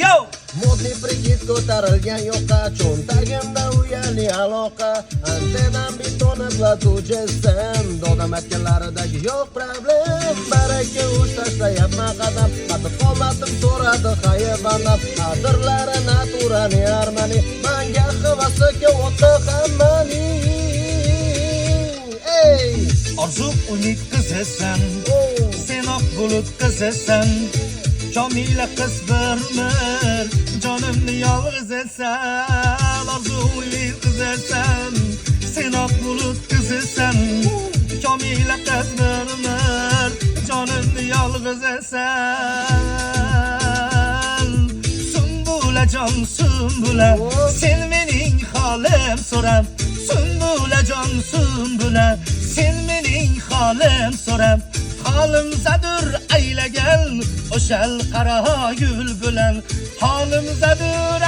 yo. Modli brigit ko'tarilgan yoqqa, cho'ntagimda uyali aloqa, antenam betonatlatuvchisan, dodam aytganlaridagi yo'q problem. Baraka uch tashlayapman qadam, qatib qomatim so'radi hayvanam, adirlari naturani armani, manga havasga o'tdi hammaning. Ey! Orzu umid qizasan, sen oq bulut qizasan, Jamila qiz birmir, jonimni yolg'iz etsan. Orzu umid qizasan, sen oq bulut qizasan, Jamila qiz birmir, jonimni yolg'iz etsan. Sumbulajon sumbula, sen mening holim so'ram. Sumbulajon sumbula, sen mening holim so'ram. Holim zadur aylagan o'shal qaro gul bilan, holim zadur